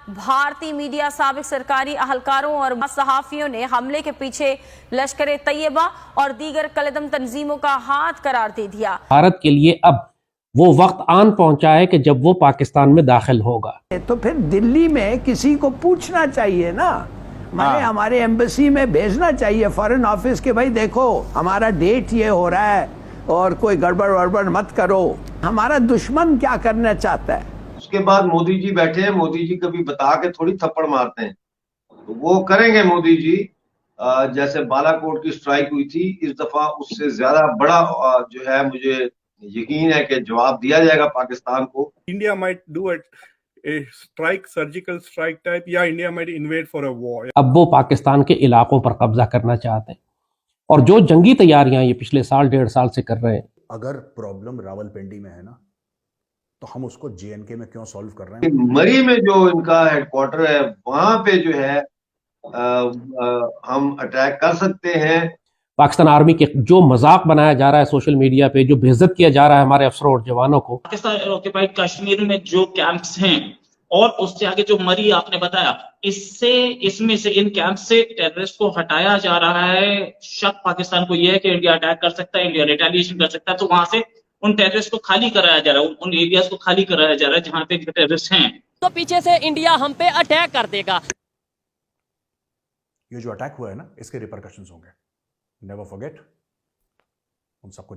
भारतीय मीडिया साबिक सरकारी अहलकारों और सहाफियों ने हमले के पीछे लश्कर तैयबा और दीगर कलदम तंजीमों का हाथ करार दे दिया। भारत के लिए अब वो वक्त आन पहुंचा है कि जब वो पाकिस्तान में दाखिल होगा। तो फिर दिल्ली में किसी को पूछना चाहिए ना, मैंने हमारे एम्बेसी में भेजना चाहिए, फॉरेन ऑफिस के, भाई देखो हमारा डेट ये हो रहा है और कोई गड़बड़ वड़बड़ मत करो। हमारा दुश्मन क्या करना चाहता है। उसके बाद मोदी जी बैठे हैं, मोदी जी कभी बता के थोड़ी थप्पड़ मारते हैं, तो वो करेंगे मोदी जी। जैसे बालाकोट की स्ट्राइक हुई थी, इस दफा उससे ज्यादा बड़ा जो है मुझे यकीन है कि जवाब दिया जाएगा पाकिस्तान को। India might do a strike, surgical strike type, या India might invade for a war। अब वो पाकिस्तान के इलाकों पर कब्जा करना चाहते हैं और जो जंगी तैयारियां ये पिछले साल 1.5 साल से कर रहे हैं। अगर प्रॉब्लम रावलपिंडी में है ना, तो हम उसको जेएनके में क्यों सॉल्व कर रहे हैं। मरी में जो इनका हेडक्वार्टर है, वहां पे जो है हम अटैक कर सकते हैं। पाकिस्तान आर्मी के जो मजाक बनाया जा रहा है सोशल मीडिया पे, जो बेइज्जत किया जा रहा है हमारे अफसरों और जवानों को। पाकिस्तान ऑक्यूपाइड कश्मीर में जो कैंप्स हैं और उससे आगे जो मरी आपने बताया, इसमें से इन कैंप से टेररिस्ट को हटाया जा रहा है। शक पाकिस्तान को यह है कि इंडिया अटैक कर सकता है, इंडिया रिटेलिएशन कर सकता है, तो वहां से उन टेररिस्ट को खाली कराया जा रहा है, उन एरियाज को खाली कराया जा रहा है जहां पे टेररिस्ट हैं। तो पीछे से इंडिया हम पे अटैक कर देगा। ये जो अटैक हुआ है ना, इसके रिपरकशंस होंगे, नेवर फॉरगेट। उन सबको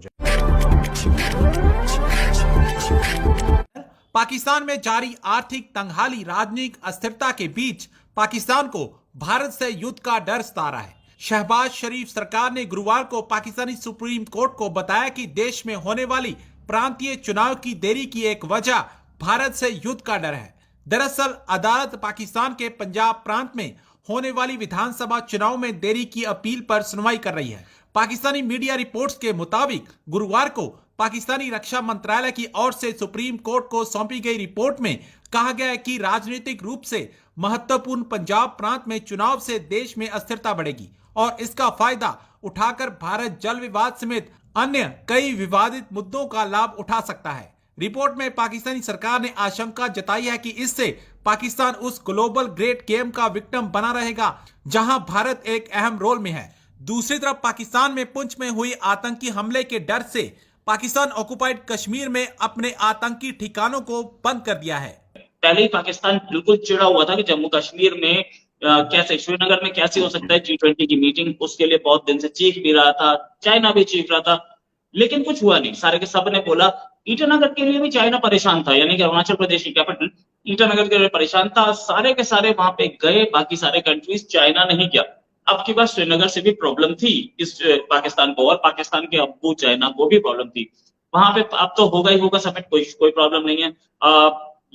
पाकिस्तान में जारी आर्थिक तंगहाली, राजनीतिक अस्थिरता के बीच पाकिस्तान को भारत से युद्ध का डर सता रहा है। शहबाज शरीफ सरकार ने गुरुवार को पाकिस्तानी सुप्रीम कोर्ट को बताया कि देश में होने वाली प्रांतीय चुनाव की देरी की एक वजह भारत से युद्ध का डर है। दरअसल अदालत पाकिस्तान के पंजाब प्रांत में होने वाली विधानसभा चुनाव में देरी की अपील पर सुनवाई कर रही है। पाकिस्तानी मीडिया रिपोर्ट्स के मुताबिक गुरुवार को पाकिस्तानी रक्षा मंत्रालय की ओर से सुप्रीम कोर्ट को सौंपी गई रिपोर्ट में कहा गया है कि राजनीतिक रूप से महत्वपूर्ण पंजाब प्रांत में चुनाव से देश में अस्थिरता बढ़ेगी और इसका फायदा उठाकर भारत जल विवाद समेत अन्य कई विवादित मुद्दों का लाभ उठा सकता है। रिपोर्ट में पाकिस्तानी सरकार ने आशंका जताई है कि इससे पाकिस्तान उस ग्लोबल ग्रेट गेम का विक्टिम बना रहेगा जहां भारत एक अहम रोल में है। दूसरी तरफ पाकिस्तान में पुंछ में हुई आतंकी हमले के डर से पाकिस्तान ऑक्युपाइड कश्मीर में अपने आतंकी ठिकानों को बंद कर दिया है। पहले ही पाकिस्तान बिल्कुल चिड़ा हुआ था कि जम्मू कश्मीर में कैसे, श्रीनगर में कैसे हो सकता है G20 की मीटिंग, उसके लिए बहुत दिन से चीख भी रहा था, चाइना भी चीख रहा था, लेकिन कुछ हुआ नहीं। सारे के सब ने बोला। ईटानगर के लिए भी चाइना परेशान था, यानी कि अरुणाचल प्रदेश की कैपिटल ईटानगर के लिए परेशान था। सारे के सारे वहां पे गए, बाकी सारे कंट्रीज, चाइना नहीं गया। अब की बात श्रीनगर से भी प्रॉब्लम थी इस पाकिस्तान को, और पाकिस्तान के अब्बू चाइना को भी प्रॉब्लम थी वहां पे। अब तो होगा ही होगा समिट, कोई प्रॉब्लम नहीं है।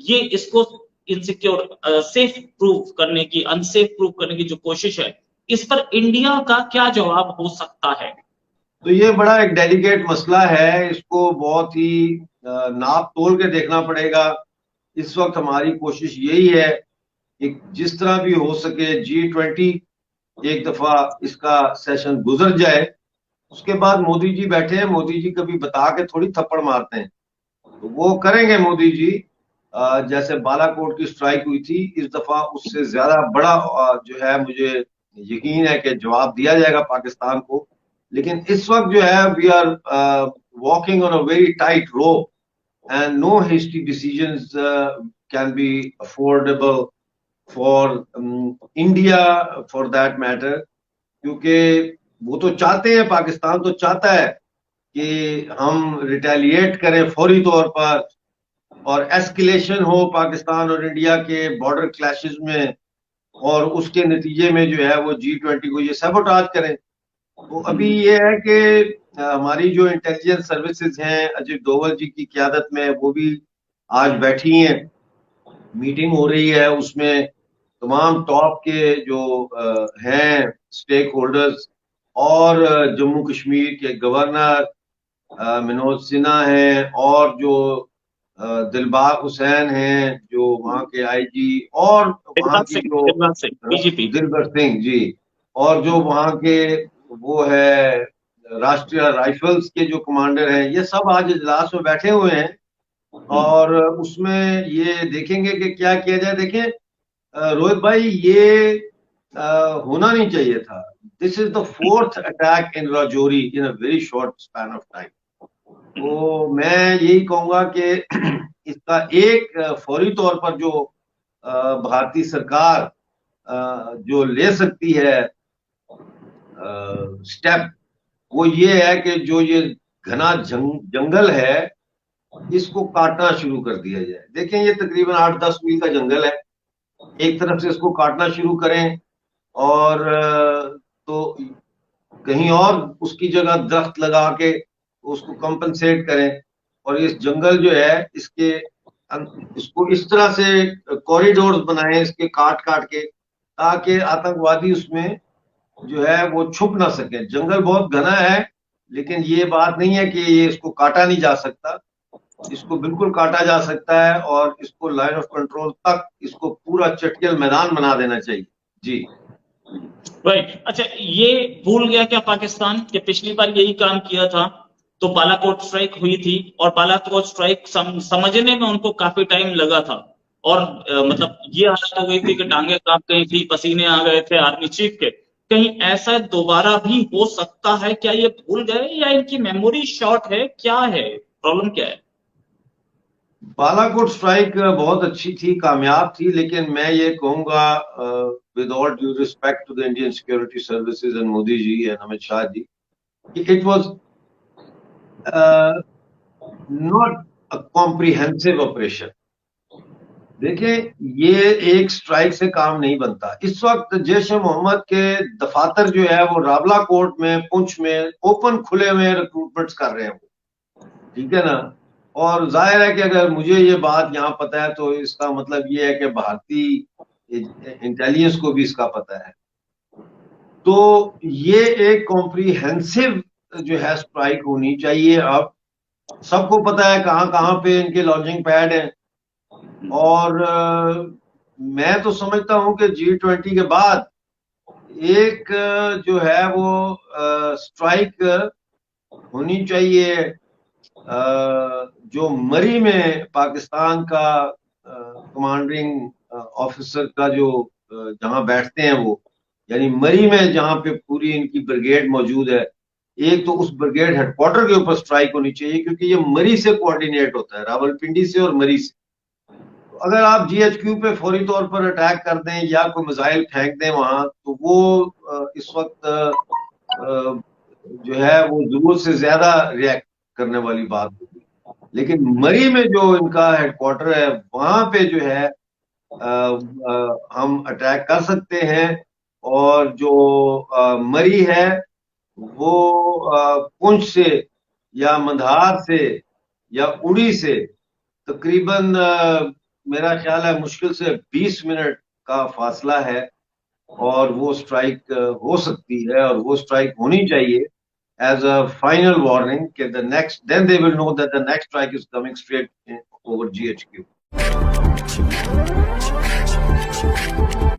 ये इसको इनसिक्योर सेफ प्रूव करने की, अनसेफ प्रूव करने की जो कोशिश है, इस पर इंडिया का क्या जवाब हो सकता है? तो ये बड़ा एक डेलिकेट मसला है, इसको बहुत ही नाप तोल के देखना पड़ेगा। इस वक्त हमारी कोशिश यही है कि जिस तरह भी हो सके G20 एक दफा इसका सेशन गुजर जाए। उसके बाद मोदी जी बैठे हैं, मोदी जी कभी बता के थोड़ी थप्पड़ मारते हैं, तो वो करेंगे मोदी जी। जैसे बालाकोट की स्ट्राइक हुई थी, इस दफा उससे ज्यादा बड़ा जो है मुझे यकीन है कि जवाब दिया जाएगा पाकिस्तान को। लेकिन इस वक्त जो है we are walking on a very tight rope and no hasty decisions can be affordable for India for that matter, क्योंकि वो तो चाहते हैं, पाकिस्तान तो चाहता है कि हम रिटेलिएट करें फौरी तौर पर और एस्केलेशन हो पाकिस्तान और इंडिया के बॉर्डर क्लैशेस में, और उसके नतीजे में जो है वो G20 को ये सबोटाज करें। तो अभी ये है कि हमारी जो इंटेलिजेंस सर्विसेज हैं, अजीत डोवल जी की क़यादत में, वो भी आज बैठी हैं, मीटिंग हो रही है, उसमें तमाम टॉप के जो हैं स्टेक होल्डर्स और जम्मू कश्मीर के गवर्नर मनोज सिन्हा हैं और जो दिलबाग हुसैन हैं जो वहाँ के IG, और वहाँ की जो दिलबर सिंह जी, और जो वहाँ के वो है राष्ट्रीय राइफल्स के जो कमांडर हैं, ये सब आज इजलास में बैठे हुए हैं और उसमें ये देखेंगे कि क्या किया जाए। देखें, रोहित भाई ये होना नहीं चाहिए था. This is the 4th attack in Rajouri in a very short span of time. तो मैं यही कहूंगा कि इसका एक फौरी तौर पर जो भारतीय सरकार जो ले सकती है स्टेप, वो ये है कि जो ये घना जंगल है इसको काटना शुरू कर दिया जाए. देखें, ये तकरीबन 8-10 मील का जंगल है. एक तरफ से इसको काटना शुरू करें और तो कहीं और उसकी जगह दरख्त लगा के उसको कंपनसेट करें. और इस जंगल जो है इसको इस तरह से कॉरिडोर्स बनाएं इसके काट के, ताकि आतंकवादी उसमें जो है वो छुप ना सके. जंगल बहुत घना है, लेकिन ये बात नहीं है कि ये इसको काटा नहीं जा सकता. इसको बिल्कुल काटा जा सकता है और इसको लाइन ऑफ कंट्रोल तक इसको पूरा चटियल मैदान बना देना चाहिए. जी राइट. अच्छा, ये भूल गया क्या पाकिस्तान कि पिछली बार यही काम किया था तो बालाकोट स्ट्राइक हुई थी, और बालाकोट स्ट्राइक समझने में उनको काफी टाइम लगा था, और मतलब ये हालत हो गई थी कि टांगे कांप गई थी, पसीने आ गए थे आर्मी चीफ के. कहीं ऐसा दोबारा भी हो सकता है क्या? ये भूल गए या इनकी मेमोरी शॉर्ट है? क्या है प्रॉब्लम, क्या है? बालाकोट स्ट्राइक बहुत अच्छी थी, कामयाब थी, लेकिन मैं ये कहूंगा with all due respect to the Indian security services and Modi ji and Amit Shah ji, it was not a comprehensive operation. देखिए, ये एक स्ट्राइक से काम नहीं बनता. इस वक्त जैश ए मोहम्मद के दफातर जो है वो रावलाकोट में, पुंछ में ओपन खुले में रिक्रूटमेंट्स कर रहे हैं, ठीक है ना. और जाहिर है कि अगर मुझे ये बात यहाँ पता है तो इसका मतलब ये है कि भारतीय इंटेलिजेंस को भी इसका पता है. तो ये एक कॉम्प्रिहेंसिव जो है स्ट्राइक होनी चाहिए. अब सबको पता है कहाँ पे इनके लॉन्चिंग पैड हैं, और मैं तो समझता हूं कि G20 के बाद एक जो है वो स्ट्राइक होनी चाहिए जो मरी में पाकिस्तान का कमांडिंग ऑफिसर का जो जहां बैठते हैं वो, यानी मरी में जहां पे पूरी इनकी ब्रिगेड मौजूद है, एक तो उस ब्रिगेड हेडक्वार्टर के ऊपर स्ट्राइक होनी चाहिए, क्योंकि ये मरी से कोऑर्डिनेट होता है, रावलपिंडी से और मरी से. अगर आप GHQ पे फौरी तौर पर अटैक कर दें या कोई मिसाइल फेंक दें वहां, तो वो इस वक्त जो है वो जरूरत से ज्यादा रिएक्ट करने वाली बात होगी. लेकिन मरी में जो इनका हेडक्वार्टर है वहां पे जो है हम अटैक कर सकते हैं. और जो मरी है वो पुंछ से या मंधार से या उड़ी से तकरीबन मेरा ख्याल है मुश्किल से 20 मिनट का फासला है, और वो स्ट्राइक हो सकती है, और वो स्ट्राइक होनी चाहिए as a final warning that then they will know that the next strike is coming straight over GHQ.